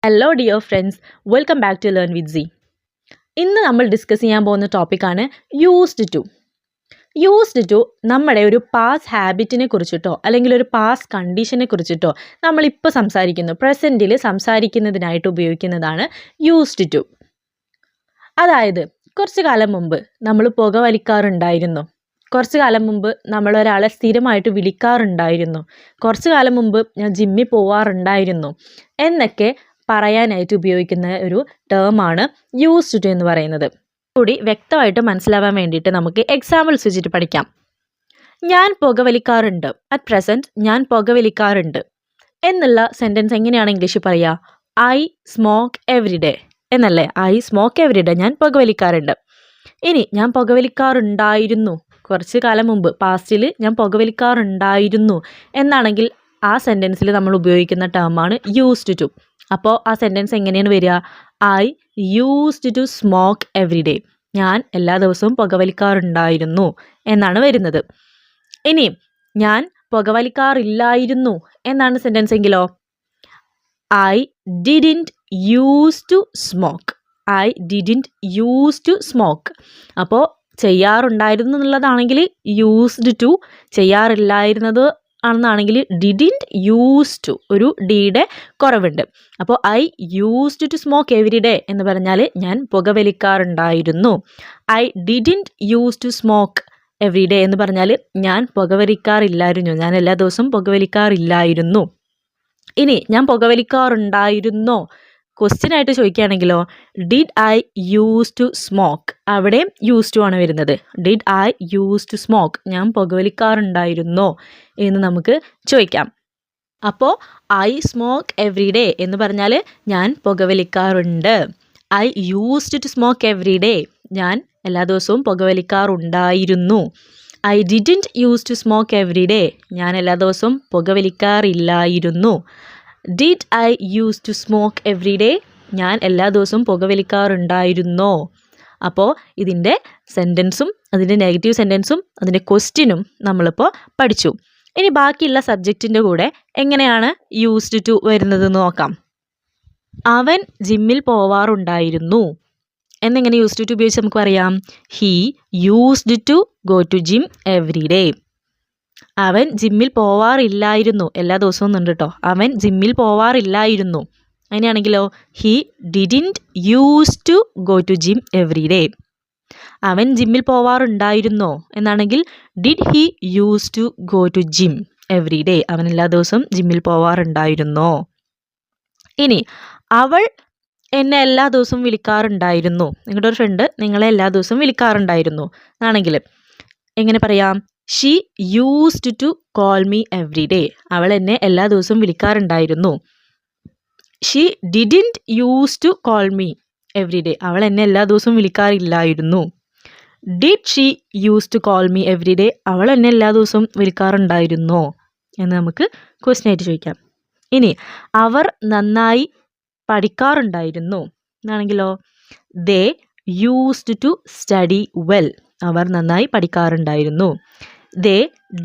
Hello dear friends, welcome back to learn with C. ഇന്ന് നമ്മൾ discuss ചെയ്യാൻ പോകുന്ന ടോപ്പിക്കാണ് യൂസ്ഡ് ടു. യൂസ്ഡ് ടു നമ്മുടെ ഒരു പാസ്റ്റ് ഹാബിറ്റിനെ കുറിച്ചിട്ടോ അല്ലെങ്കിൽ ഒരു പാസ്റ്റ് കണ്ടീഷനെ കുറിച്ചിട്ടോ നമ്മളിപ്പോൾ പ്രസൻറ്റിൽ സംസാരിക്കുന്നതിനായിട്ട് ഉപയോഗിക്കുന്നതാണ് യൂസ്ഡ് ടു. അതായത് കുറച്ച് കാലം മുമ്പ് നമ്മൾ പുക വലിക്കാറുണ്ടായിരുന്നു, കുറച്ച് കാലം മുമ്പ് നമ്മളൊരാളെ സ്ഥിരമായിട്ട് വിളിക്കാറുണ്ടായിരുന്നു, കുറച്ച് കാലം മുമ്പ് ഞാൻ ജിമ്മിൽ പോവാറുണ്ടായിരുന്നു എന്നൊക്കെ പറയാനായിട്ട് ഉപയോഗിക്കുന്ന ഒരു ടേമാണ് യൂസ്ഡ് ടു എന്ന് പറയുന്നത്. കൂടി വ്യക്തമായിട്ട് മനസ്സിലാവാൻ വേണ്ടിയിട്ട് നമുക്ക് എക്സാമ്പിൾസ് വെച്ചിട്ട് പഠിക്കാം. ഞാൻ പുകവലിക്കാറുണ്ട്, അറ്റ് പ്രസൻറ്റ് ഞാൻ പുകവലിക്കാറുണ്ട് എന്നുള്ള സെൻറ്റൻസ് എങ്ങനെയാണ് ഇംഗ്ലീഷിൽ പറയുക? ഐ സ്മോക്ക് എവറി ഡേ എന്നല്ലേ? ഐ സ്മോക്ക് എവറി ഡേ, ഞാൻ പുകവലിക്കാറുണ്ട്. ഇനി ഞാൻ പുകവലിക്കാറുണ്ടായിരുന്നു, കുറച്ച് കാലം മുമ്പ് പാസ്റ്റിൽ ഞാൻ പുകവലിക്കാറുണ്ടായിരുന്നു എന്നാണെങ്കിൽ ആ സെൻറ്റൻസിൽ നമ്മൾ ഉപയോഗിക്കുന്ന ടേമാണ് യൂസ്ഡ് ടു. അപ്പോൾ ആ സെൻറ്റൻസ് എങ്ങനെയാണ് വരിക? I used to smoke every day, ഞാൻ എല്ലാ ദിവസവും പുകവലിക്കാറുണ്ടായിരുന്നു എന്നാണ് വരുന്നത്. ഇനി ഞാൻ പുകവലിക്കാറില്ലായിരുന്നു എന്നാണ് സെൻറ്റൻസ് എങ്കിലോ? I didn't use to smoke, I didn't use to smoke. അപ്പോൾ ചെയ്യാറുണ്ടായിരുന്നു എന്നുള്ളതാണെങ്കിൽ യൂസ്ഡ് ടു, ചെയ്യാറില്ലായിരുന്നത് ആണെന്നാണെങ്കിൽ ഡിഡിൻറ്റ് യൂസ് ടു, ഒരു ഡിയുടെ കുറവുണ്ട്. അപ്പോൾ I used to smoke every day എന്ന് പറഞ്ഞാൽ ഞാൻ പുകവലിക്കാറുണ്ടായിരുന്നു. I didn't use to smoke every day എന്ന് പറഞ്ഞാൽ ഞാൻ പുകവലിക്കാറില്ലായിരുന്നു, ഞാൻ എല്ലാ ദിവസവും പുകവലിക്കാറില്ലായിരുന്നു. ഇനി ഞാൻ പുകവലിക്കാറുണ്ടായിരുന്നോ ക്വസ്റ്റ്യൻ ആയിട്ട് ചോദിക്കുകയാണെങ്കിലോ, did I use to smoke, അവിടെ യൂസ് ടു ആണ് വരുന്നത്. Did I use to smoke, ഞാൻ പുകവലിക്കാറുണ്ടായിരുന്നോ എന്ന് നമുക്ക് ചോദിക്കാം. അപ്പോൾ ഐ സ്മോക്ക് എവറി ഡേ എന്ന് പറഞ്ഞാൽ ഞാൻ പുകവലിക്കാറുണ്ട്. I used to smoke every day, ഞാൻ എല്ലാ ദിവസവും പുകവലിക്കാറുണ്ടായിരുന്നു. I didn't use to smoke every day, ഞാൻ എല്ലാ ദിവസവും പുകവലിക്കാറില്ലായിരുന്നു. Did I use to smoke every day, ഞാൻ എല്ലാ ദിവസവും പുകവലിക്കാറുണ്ടായിരുന്നോ. അപ്പോൾ ഇതിൻ്റെ സെൻറ്റൻസും അതിൻ്റെ നെഗറ്റീവ് സെൻറ്റൻസും അതിൻ്റെ ക്വസ്റ്റ്യനും നമ്മളിപ്പോൾ പഠിച്ചു. ഇനി ബാക്കിയുള്ള സബ്ജക്റ്റിൻ്റെ കൂടെ എങ്ങനെയാണ് യൂസ്ഡ് ടു വരുന്നതെന്ന് നോക്കാം. അവൻ ജിമ്മിൽ പോവാറുണ്ടായിരുന്നു എന്നെങ്ങനെ യൂസ്ഡ് ടു ഉപയോഗിച്ച് നമുക്ക് പറയാം? He used to go to gym every day. അവൻ ജിമ്മിൽ പോവാറില്ലായിരുന്നു, എല്ലാ ദിവസവും ഉണ്ട് കേട്ടോ, അവൻ ജിമ്മിൽ പോവാറില്ലായിരുന്നു. അങ്ങനെയാണെങ്കിലോ, he didn't use to go to gym every day. അവൻ ജിമ്മിൽ പോവാറുണ്ടായിരുന്നോ എന്നാണെങ്കിൽ did he use to go to gym every day, അവൻ എല്ലാ ദിവസവും ജിമ്മിൽ പോവാറുണ്ടായിരുന്നോ. ഇനി അവൾ എന്നെ എല്ലാ ദിവസവും വിളിക്കാറുണ്ടായിരുന്നു, നിങ്ങളുടെ ഒരു ഫ്രണ്ട് നിങ്ങളെ എല്ലാ ദിവസവും വിളിക്കാറുണ്ടായിരുന്നു എന്നാണെങ്കിൽ എങ്ങനെ പറയാം? She used to call me every day, അവൾ എന്നെ എല്ലാ ദിവസവും വിളിക്കാറുണ്ടായിരുന്നു. She didn't use to call me every day, അവൾ എന്നെ എല്ലാ ദിവസവും വിളിക്കാറില്ലായിരുന്നു. Did she use to call me every day, അവൾ എന്നെ എല്ലാ ദിവസവും വിളിക്കാറുണ്ടായിരുന്നോ എന്ന് നമുക്ക് ക്വസ്റ്റ്യൻ ആയിട്ട് ചോദിക്കാം. ഇനി അവർ നന്നായി പഠിക്കാറുണ്ടായിരുന്നു എന്നാണെങ്കിലോ, they used to study well, അവർ നന്നായി പഠിക്കാറുണ്ടായിരുന്നു. They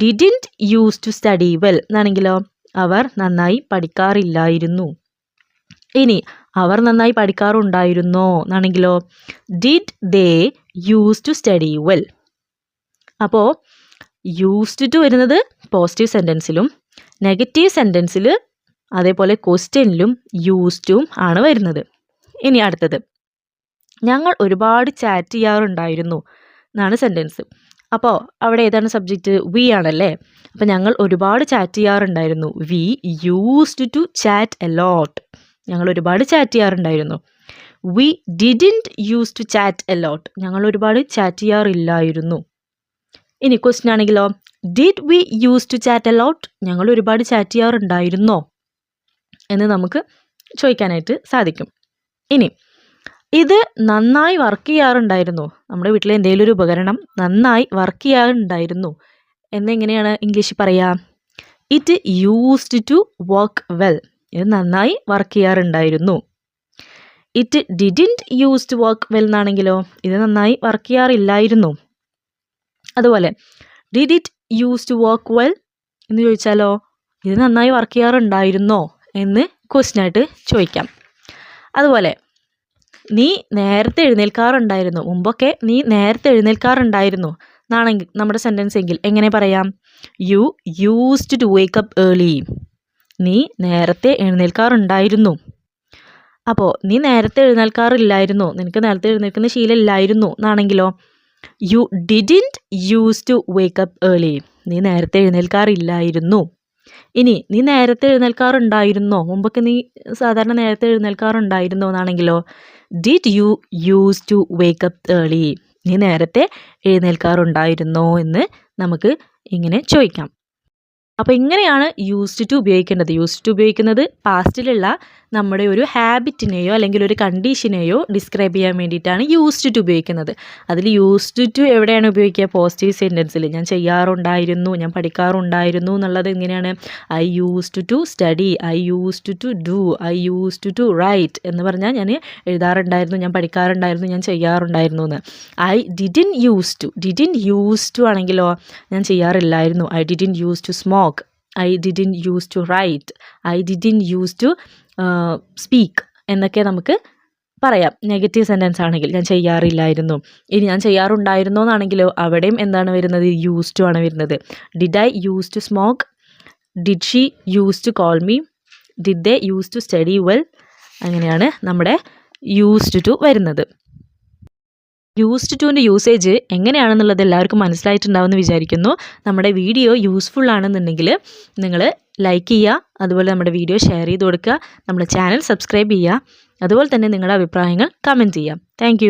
didn't use to study well എന്നാണെങ്കിലോ, അവർ നന്നായി പഠിക്കാറില്ലായിരുന്നു. ഇനി അവർ നന്നായി പഠിക്കാറുണ്ടായിരുന്നോ എന്നാണെങ്കിലോ, did they use to study well. അപ്പോൾ യൂസ്ഡ് ടു വരുന്നത് പോസിറ്റീവ് സെൻറ്റൻസിലും നെഗറ്റീവ് സെൻറ്റൻസിൽ അതേപോലെ ക്വസ്റ്റ്യനിലും യൂസ്ഡും ആണ് വരുന്നത്. ഇനി അടുത്തത്, ഞങ്ങൾ ഒരുപാട് ചാറ്റ് ചെയ്യാറുണ്ടായിരുന്നു എന്നാണ് സെൻറ്റൻസ്. അപ്പോൾ അവിടെ ഏതാണ് സബ്ജക്റ്റ്? വി ആണല്ലേ. അപ്പോൾ ഞങ്ങൾ ഒരുപാട് ചാറ്റ് ചെയ്യാറുണ്ടായിരുന്നു, we used to chat a lot, ഞങ്ങൾ ഒരുപാട് ചാറ്റ് ചെയ്യാറുണ്ടായിരുന്നു. We didn't use to chat a lot, ഞങ്ങൾ ഒരുപാട് ചാറ്റ് ചെയ്യാറില്ലായിരുന്നു. ഇനി ക്വസ്റ്റ്യൻ ആണെങ്കിലോ, did we use to chat a lot, ഞങ്ങൾ ഒരുപാട് ചാറ്റ് ചെയ്യാറുണ്ടായിരുന്നോ എന്ന് നമുക്ക് ചോദിക്കാനായിട്ട് സാധിക്കും. ഇനി ഇത് നന്നായി വർക്ക് ചെയ്യാറുണ്ടായിരുന്നു, നമ്മുടെ വീട്ടിലെ എന്തെങ്കിലും ഒരു ഉപകരണം നന്നായി വർക്ക് ചെയ്യാറുണ്ടായിരുന്നു എന്നെങ്ങനെയാണ് ഇംഗ്ലീഷിൽ പറയുക? It used to work well, ഇത് നന്നായി വർക്ക് ചെയ്യാറുണ്ടായിരുന്നു. It didn't use to work well എന്നാണെങ്കിലോ, ഇത് നന്നായി വർക്ക് ചെയ്യാറില്ലായിരുന്നു. അതുപോലെ did it use to work well എന്ന് ചോദിച്ചാലോ, ഇത് നന്നായി വർക്ക് ചെയ്യാറുണ്ടായിരുന്നോ എന്ന് ക്വസ്റ്റ്യൻ ആയിട്ട് ചോദിക്കാം. അതുപോലെ നീ നേരത്തെ എഴുന്നേൽക്കാറുണ്ടായിരുന്നു, മുമ്പൊക്കെ നീ നേരത്തെ എഴുന്നേൽക്കാറുണ്ടായിരുന്നു എന്നാണെങ്കിൽ നമ്മുടെ സെൻറ്റൻസ് എങ്കിൽ എങ്ങനെ പറയാം? You used to wake up early. നീ നേരത്തെ എഴുന്നേൽക്കാറുണ്ടായിരുന്നു. അപ്പോൾ നീ നേരത്തെ എഴുന്നേൽക്കാറില്ലായിരുന്നു, നിനക്ക് നേരത്തെ എഴുന്നേൽക്കുന്ന ശീലമില്ലായിരുന്നു എന്നാണെങ്കിലോ? You didn't use to wake up early. നീ നേരത്തെ എഴുന്നേൽക്കാറില്ലായിരുന്നു. ഇനി നീ നേരത്തെ എഴുന്നേൽക്കാറുണ്ടായിരുന്നോ, മുമ്പൊക്കെ നീ സാധാരണ നേരത്തെ എഴുന്നേൽക്കാറുണ്ടായിരുന്നോ എന്നാണെങ്കിലോ? Did you use to wake up early. നീ നേരത്തെ എഴുന്നേൽക്കാറുണ്ടായിരുന്നോ എന്ന് നമുക്ക് ഇങ്ങനെ ചോദിക്കാം. അപ്പോൾ ഇങ്ങനെയാണ് യൂസ്ഡ് ടു ഉപയോഗിക്കേണ്ടത്. യൂസ്ഡ് ടു ഉപയോഗിക്കുന്നത് പാസ്റ്റിലുള്ള നമ്മുടെ ഒരു ഹാബിറ്റിനെയോ അല്ലെങ്കിൽ ഒരു കണ്ടീഷനെയോ ഡിസ്ക്രൈബ് ചെയ്യാൻ വേണ്ടിയിട്ടാണ് യൂസ്ഡ് ടു ഉപയോഗിക്കുന്നത്. അതിൽ യൂസ്ഡ് ടു എവിടെയാണ് ഉപയോഗിക്കുക? പോസിറ്റീവ് സെൻറ്റൻസിൽ. ഞാൻ ചെയ്യാറുണ്ടായിരുന്നു, ഞാൻ പഠിക്കാറുണ്ടായിരുന്നു എന്നുള്ളത് എങ്ങനെയാണ്? I used to study, I used to do, I used to write എന്ന് പറഞ്ഞാൽ ഞാൻ എഴുതാറുണ്ടായിരുന്നു, ഞാൻ പഠിക്കാറുണ്ടായിരുന്നു, ഞാൻ ചെയ്യാറുണ്ടായിരുന്നു എന്ന്. ഐ ഡിഡിൻ യൂസ് ടു ആണെങ്കിലോ ഞാൻ ചെയ്യാറില്ലായിരുന്നു. I didn't use to smoke, I didn't use to write, I didn't use to speak എന്നൊക്കെ നമുക്ക് പറയാം. നെഗറ്റീവ് സെൻറ്റൻസ് ആണെങ്കിൽ ഞാൻ ചെയ്യാറില്ലായിരുന്നു. ഇനി ഞാൻ ചെയ്യാറുണ്ടായിരുന്നോ എന്നാണെങ്കിലോ അവിടെയും എന്താണ് വരുന്നത്? യൂസ് ടു ആണ് വരുന്നത്. Did I use to smoke, did she use to call me, did they use to study well. അങ്ങനെയാണ് നമ്മുടെ യൂസ്ഡ് ടു വരുന്നത്. യൂസ്ഡ് ടുവിൻ്റെ യൂസേജ് എങ്ങനെയാണെന്നുള്ളത് എല്ലാവർക്കും മനസ്സിലായിട്ടുണ്ടാവുമെന്ന് വിചാരിക്കുന്നു. നമ്മുടെ വീഡിയോ യൂസ്ഫുൾ ആണെന്നുണ്ടെങ്കിൽ നിങ്ങൾ ലൈക്ക് ചെയ്യുക, അതുപോലെ നമ്മുടെ വീഡിയോ ഷെയർ ചെയ്ത് കൊടുക്കുക, നമ്മുടെ ചാനൽ സബ്സ്ക്രൈബ് ചെയ്യുക, അതുപോലെ തന്നെ നിങ്ങളുടെ അഭിപ്രായങ്ങൾ കമൻറ്റ് ചെയ്യാം. താങ്ക്